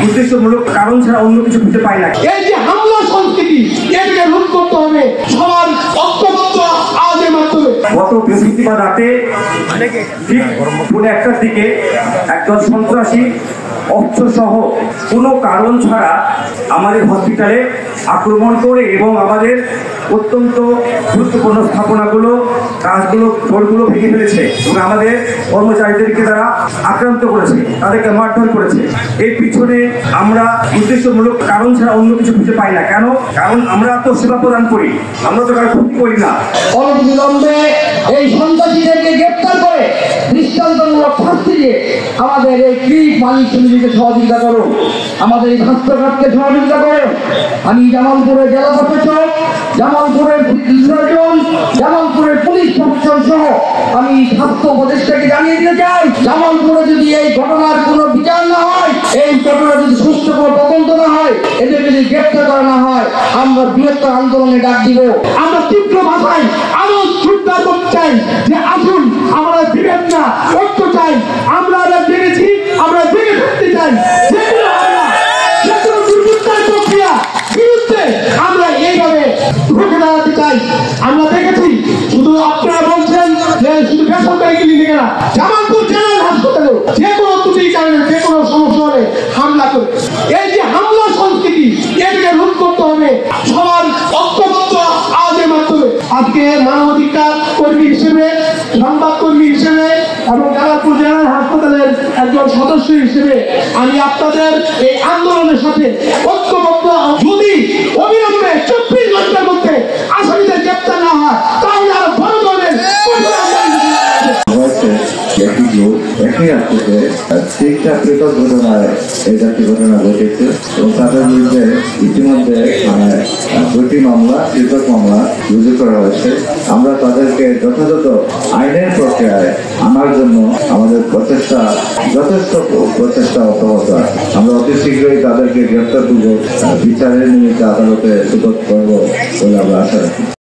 উদ্দেশ্যমূলক কারণ ছাড়া অন্য কিছু খুঁজে পাই না। এই যে হামলা সংস্কৃতি, এটাকে রোধ করতে হবে সবার ঐক্যবদ্ধ আওয়াজের মাধ্যমে। গত বৃহস্পতিবার রাতে ঠিক পুনে 1টার দিকে একজন সন্ত্রাসী অস্ত্রসহ কোনো কারণ ছাড়া আমাদের হসপিটালে আক্রমণ করে এবং আমাদের অত্যন্ত গুরুত্বপূর্ণ স্থাপনাগুলো, কাজগুলো, ঘরগুলো ভেঙে ফেলেছে এবং আমাদের কর্মচারীদেরকে তারা আক্রান্ত করেছে, তাদেরকে মারধর করেছে। এর পিছনে আমরা উদ্দেশ্যমূলক কারণ ছাড়া অন্য কিছু খুঁজে পাই না। কেন? কারণ আমরা তো সেবা প্রদান করি, আমরা তো কারো ক্ষতি করি না। অনতিবিলম্বে এই সন্ত্রাসীদেরকে গ্রেপ্তার করে দৃষ্টান্তমূলক শাস্তি দিয়ে আমাদের এই ক্রিক মালিক সমিতিকে সহযোগিতা করুন, আমাদের এই স্বাস্থ্যখাতকে সহযোগিতা করুন। আমি জামালপুরের জেলা প্রশাসক, জামালপুরের সার্জন, জামালপুরের পুলিশ প্রশাসন সহ আমি স্বাস্থ্য উপদেষ্টাকে জানিয়ে দিতে চাই, জামালপুরে যদি এই ঘটনার কোনো বিচার না হয়, এই ঘটনা যদি সুষ্ঠু কোনো তদন্ত না হয়, এদের যদি গ্রেপ্তার করা না হয়, আমরা বৃহত্তর আন্দোলনে ডাক দিব। আমরা তীব্র ভাষায় আরো শ্রদ্ধা করতে চাই যে আসুন আমরা দিবেন না, ঐক্য চাই। আমরা জেনেছি, আমরা জেগে থাকতে চাই। দুর্বৃত্তার প্রক্রিয়া বিরুদ্ধে আমরা এইভাবে রুখে দাঁড়াতে চাই। আমরা দেখেছি শুধু আপনারা বলছেন যে শুধু বেসরকারি ক্লিনিকে না, জামালপুর জেনারেল হাসপাতালে যে কোনো ত্রুটির কারণে যে কোনো সমস্যা হলে হামলা করে। এই যে হামলা সংস্কৃতি, এটাকে রোধ করতে হবে সবার ঐক্যবদ্ধ আওয়াজের মাধ্যমে। আজকে মানবাধিকার কর্মী হিসেবে, সংবাদ কর্মী হিসেবে এবং জামালপুর জেনারেল হাসপাতালের একজন সদস্য হিসেবে আমি আপনাদের এই আন্দোলনের সাথে ঐক্যবদ্ধ। যদি অবিলম্বে 24 ঘন্টার মধ্যে আসামিদের গ্রেপ্তার না হয়, তাহলে আরো বড় ধরনের ঘটনায় এই জাতীয় ঘটনা ঘটেছে এবং তাদের বিরুদ্ধে ইতিমধ্যে 2টি মামলা, পৃথক মামলা রুজু করা হয়েছে। আমরা তাদেরকে যথাযথ আইনের প্রক্রিয়ায় আনার জন্য আমাদের যথেষ্ট প্রচেষ্টা অব্যাহত আছে। আমরা অতি শীঘ্রই তাদেরকে গ্রেপ্তারপূর্বক বিচারের নিমিত্তে আদালতে সুযোগ করব বলে আমরা আশা রাখি।